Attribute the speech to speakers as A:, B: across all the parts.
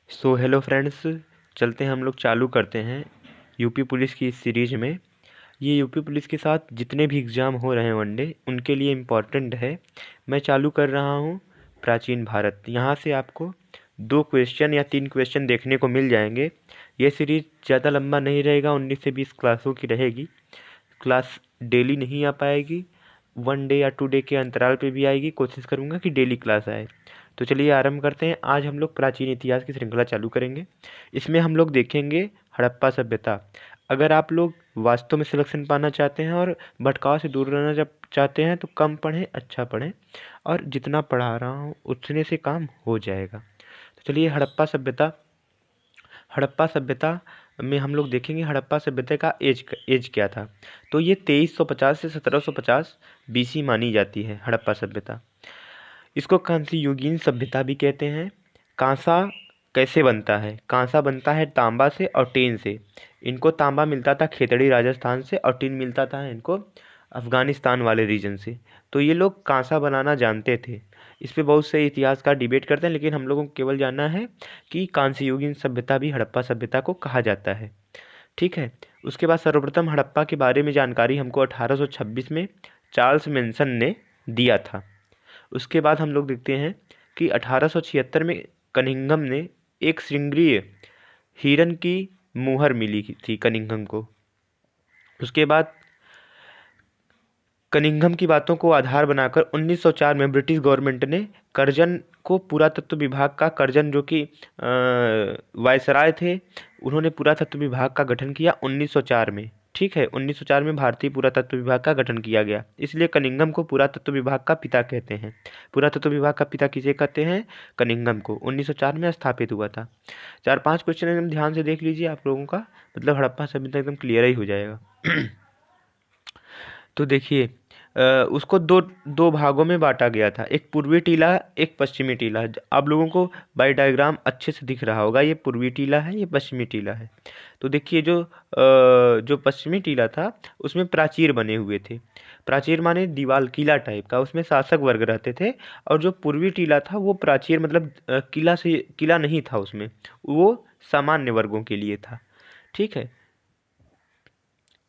A: So hello friends, चलते हैं हम लोग चालू करते हैं यूपी पुलिस की इस सीरीज़ में। ये यूपी पुलिस के साथ जितने भी एग्ज़ाम हो रहे हैं वनडे उनके लिए इम्पॉर्टेंट है। मैं चालू कर रहा हूँ प्राचीन भारत। यहाँ से आपको 2 क्वेश्चन या 3 क्वेश्चन देखने को मिल जाएंगे। ये सीरीज़ ज़्यादा लंबा नहीं रहेगा, 19 से 20 क्लासों की रहेगी। क्लास डेली नहीं आ पाएगी, 1 डे या 2 डे के अंतराल पे भी आएगी। कोशिश करूँगा कि डेली क्लास आए। तो चलिए आरंभ करते हैं। आज हम लोग प्राचीन इतिहास की श्रृंखला चालू करेंगे। इसमें हम लोग देखेंगे हड़प्पा सभ्यता। अगर आप लोग वास्तव में सिलेक्शन पाना चाहते हैं और भटकाव से दूर रहना जब चाहते हैं तो कम पढ़ें, अच्छा पढ़ें, और जितना पढ़ा रहा हूँ उतने से काम हो जाएगा। तो चलिए हड़प्पा सभ्यता में हम लोग देखेंगे हड़प्पा सभ्यता का एज क्या था। तो ये 2350 से 1750 बीसी मानी जाती है हड़प्पा सभ्यता। इसको कांस्य युगीन सभ्यता भी कहते हैं। कांसा कैसे बनता है? कांसा बनता है तांबा से और टीन से। इनको तांबा मिलता था खेतड़ी राजस्थान से और टीन मिलता था इनको अफ़गानिस्तान वाले रीजन से। तो ये लोग कांसा बनाना जानते थे। इस पे बहुत से इतिहासकार डिबेट करते हैं, लेकिन हम लोगों को केवल जानना है कि कांस्य युगीन सभ्यता भी हड़प्पा सभ्यता को कहा जाता है। ठीक है। उसके बाद सर्वप्रथम हड़प्पा के बारे में जानकारी हमको 1826 में चार्ल्स मेंसन ने दिया था। उसके बाद हम लोग देखते हैं कि 1876 में कनिंघम ने एक श्रृंगीय हिरन की मुहर मिली थी कनिंघम को। उसके बाद कनिंघम की बातों को आधार बनाकर 1904 में ब्रिटिश गवर्नमेंट ने कर्जन को पुरातत्व विभाग का, कर्जन जो कि वायसराय थे, उन्होंने पुरातत्व विभाग का गठन किया 1904 में। ठीक है, 1904 में भारतीय पुरातत्व विभाग का गठन किया गया, इसलिए कनिंघम को पुरातत्व विभाग का पिता कहते हैं। पुरातत्व विभाग का पिता किसे कहते हैं? कनिंघम को। 1904 में स्थापित हुआ था। 4-5 क्वेश्चन एकदम ध्यान से देख लीजिए, आप लोगों का मतलब हड़प्पा सभ्यता एकदम क्लियर ही हो जाएगा। तो देखिए, उसको दो दो भागों में बांटा गया था, एक पूर्वी टीला, एक पश्चिमी टीला। आप लोगों को बाई डायग्राम अच्छे से दिख रहा होगा, ये पूर्वी टीला है, ये पश्चिमी टीला है। तो देखिए, जो पश्चिमी टीला था उसमें प्राचीर बने हुए थे। प्राचीर माने दीवाल, किला टाइप का, उसमें शासक वर्ग रहते थे। और जो पूर्वी टीला था वो प्राचीर मतलब किला नहीं था उसमें, वो सामान्य वर्गों के लिए था। ठीक है।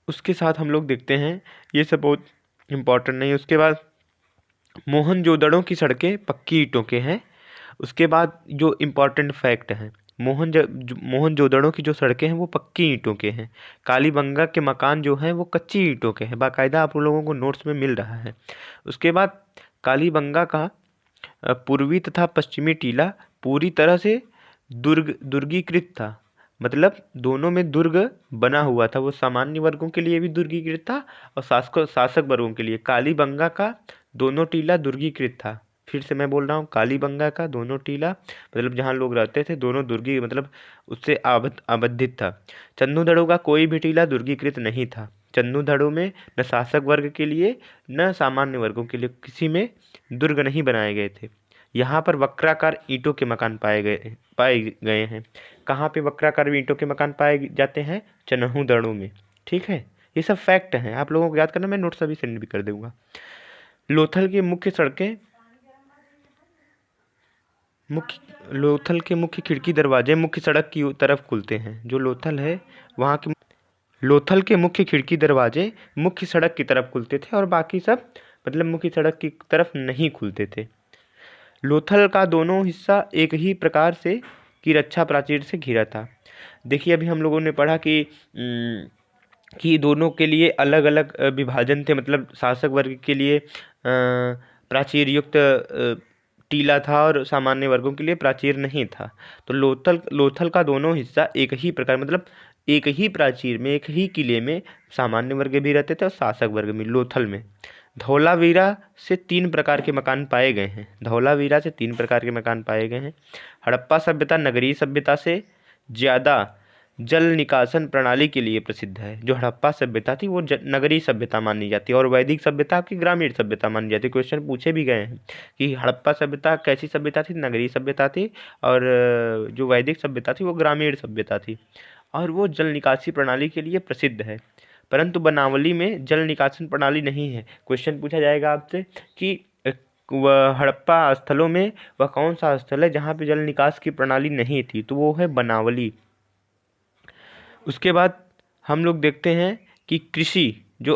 A: उसके साथ हम लोग देखते हैं, ये सब बहुत इम्पोर्टेंट नहीं है। उसके बाद मोहनजोदड़ो की सड़कें पक्की ईंटों के हैं। उसके बाद जो इम्पोर्टेंट फैक्ट है, मोहनजोदड़ो की जो सड़कें हैं वो पक्की ईंटों के हैं। कालीबंगा के मकान जो हैं वो कच्ची ईंटों के हैं, बाकायदा आप लोगों को नोट्स में मिल रहा है। उसके बाद कालीबंगा का पूर्वी तथा पश्चिमी टीला पूरी तरह से दुर्गीकृत था। मतलब दोनों में दुर्ग बना हुआ था, वो सामान्य वर्गों के लिए भी दुर्गीकृत था और शासक वर्गों के लिए। कालीबंगा का दोनों टीला दुर्गीकृत था। फिर से मैं बोल रहा हूँ, कालीबंगा का दोनों टीला मतलब जहाँ लोग रहते थे दोनों दुर्गी मतलब उससे आबद्धित था। चंदूधड़ों का कोई भी टीला दुर्गीकृत नहीं था। चंदूधड़ों में न शासक वर्ग के लिए न सामान्य वर्गों के लिए किसी में दुर्ग नहीं बनाए गए थे। यहाँ पर वक्राकार ईंटों के मकान पाए गए हैं। कहाँ पे वक्राकार ईंटों के मकान पाए जाते हैं? चन्हूदड़ों में। ठीक है, ये सब फैक्ट हैं, आप लोगों को याद करना, मैं नोट्स अभी सेंड भी कर दूंगा। लोथल के मुख्य खिड़की दरवाजे मुख्य सड़क की तरफ खुलते हैं। जो लोथल है वहाँ के लोथल के मुख्य खिड़की दरवाजे मुख्य सड़क की तरफ खुलते थे और बाकी सब मतलब मुख्य सड़क की तरफ नहीं खुलते थे। लोथल का दोनों हिस्सा एक ही प्रकार से की रक्षा प्राचीर से घिरा था। देखिए, अभी हम लोगों ने पढ़ा कि दोनों के लिए अलग अलग विभाजन थे, मतलब शासक वर्ग के लिए प्राचीर युक्त टीला था और सामान्य वर्गों के लिए प्राचीर नहीं था। तो लोथल का दोनों हिस्सा एक ही प्रकार मतलब एक ही प्राचीर में, एक ही किले में सामान्य वर्ग भी रहते थे और शासक वर्ग भी। लोथल में धौलावीरा से 3 प्रकार के मकान पाए गए हैं। धौलावीरा से 3 प्रकार के मकान पाए गए हैं। हड़प्पा सभ्यता नगरीय सभ्यता से ज़्यादा जल निकासन प्रणाली के लिए प्रसिद्ध है। जो हड़प्पा सभ्यता थी वो नगरीय सभ्यता मानी जाती है और वैदिक सभ्यता की ग्रामीण सभ्यता मानी जाती है। क्वेश्चन पूछे भी गए हैं कि हड़प्पा सभ्यता कैसी सभ्यता थी? नगरीय सभ्यता थी, और जो वैदिक सभ्यता थी वो ग्रामीण सभ्यता थी, और वो जल निकासी प्रणाली के लिए प्रसिद्ध है। परंतु बनावली में जल निकासन प्रणाली नहीं है। क्वेश्चन पूछा जाएगा आपसे कि वह हड़प्पा स्थलों में वह कौन सा स्थल है जहाँ पे जल निकास की प्रणाली नहीं थी? तो वो है बनावली। उसके बाद हम लोग देखते हैं कि कृषि जो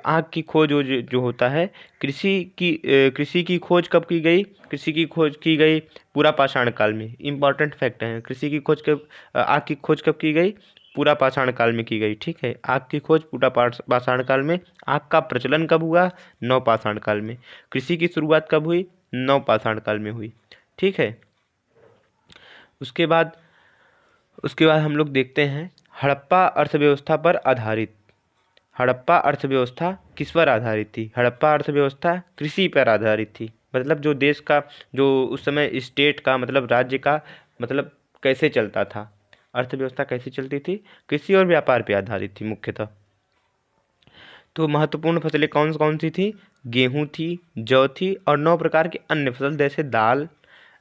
A: आग की खोज जो होता है, कृषि की खोज कब की गई? कृषि की खोज की गई पूरा पाषाण काल में। इम्पॉर्टेंट फैक्ट है, कृषि की खोज कब आग की खोज कब की गई? पूरा पाषाण काल में की गई। ठीक है, आग की खोज पूरा पाषाण काल में। आग का प्रचलन कब हुआ? नवपाषाण काल में। कृषि की शुरुआत कब हुई? नवपाषाण काल में हुई। ठीक है, उसके बाद हम लोग देखते हैं हड़प्पा अर्थव्यवस्था पर आधारित। हड़प्पा अर्थव्यवस्था किस पर आधारित थी? हड़प्पा अर्थव्यवस्था कृषि पर आधारित थी। मतलब जो देश का, जो उस समय स्टेट का, मतलब राज्य का, मतलब कैसे चलता था, अर्थव्यवस्था कैसे चलती थी? कृषि और व्यापार पर आधारित थी मुख्यतः। तो महत्वपूर्ण फसलें कौन कौन सी थी? गेहूँ थी, जौ थी और 9 प्रकार के अन्य फसल जैसे दाल।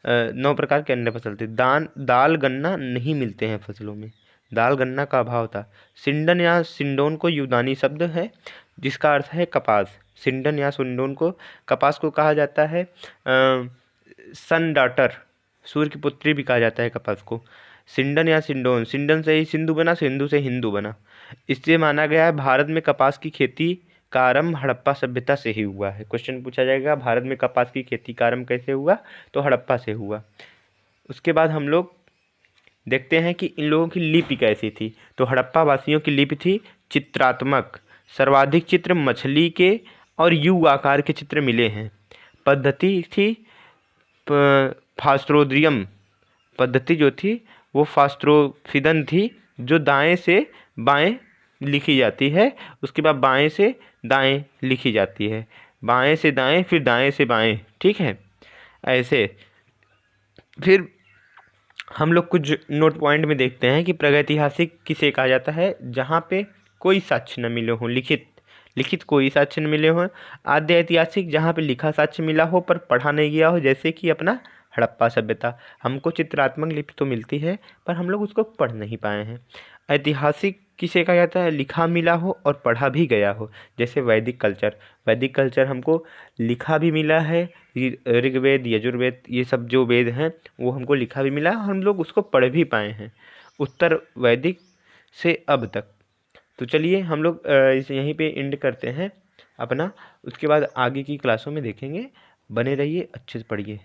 A: 9 प्रकार के अन्य फसल थे। दाल गन्ना नहीं मिलते हैं फसलों में, दाल गन्ना का अभाव था। सिंडन या सिंडोन को यूनानी शब्द है जिसका अर्थ है कपास। सिंडन या सिंडोन को, कपास को कहा जाता है सन डाटर, सूर्य की पुत्री भी कहा जाता है कपास को। सिंडन या सिंडोन, सिंडन से ही सिंधु बना, सिंधु से हिंदू बना। इससे माना गया है भारत में कपास की खेती का आरंभ हड़प्पा सभ्यता से ही हुआ है। क्वेश्चन पूछा जाएगा भारत में कपास की खेती का आरंभ कैसे हुआ? तो हड़प्पा से हुआ। उसके बाद हम लोग देखते हैं कि इन लोगों की लिपि कैसी थी। तो हड़प्पा वासियों की लिपि थी चित्रात्मक। सर्वाधिक चित्र मछली के और यू आकार के चित्र मिले हैं। पद्धति थी फास्त्रोद्रियम। पद्धति जो थी वो फास्त्रोफिदन थी, जो दाएं से बाएं लिखी जाती है। उसके बाद बाएं से दाएं लिखी जाती है, बाएं से दाएं, फिर दाएं से बाएं। ठीक है, ऐसे। फिर हम लोग कुछ नोट पॉइंट में देखते हैं कि प्रागैतिहासिक किसे कहा जाता है? जहाँ पे कोई साक्ष्य न मिले हों, लिखित कोई साक्ष्य न मिले हों। आद्य ऐतिहासिक, जहाँ पे लिखा साक्ष्य मिला हो पर पढ़ा नहीं गया हो, जैसे कि अपना हड़प्पा सभ्यता। हमको चित्रात्मक लिपि तो मिलती है पर हम लोग उसको पढ़ नहीं पाए हैं। ऐतिहासिक किसे कहा जाता है? लिखा मिला हो और पढ़ा भी गया हो, जैसे वैदिक कल्चर। वैदिक कल्चर हमको लिखा भी मिला है, ऋग्वेद, यजुर्वेद, ये सब जो वेद हैं वो हमको लिखा भी मिला है, हम लोग उसको पढ़ भी पाए हैं उत्तर वैदिक से अब तक। तो चलिए हम लोग इसे यहीं पे एंड करते हैं अपना। उसके बाद आगे की क्लासों में देखेंगे। बने रहिए, अच्छे से पढ़िए।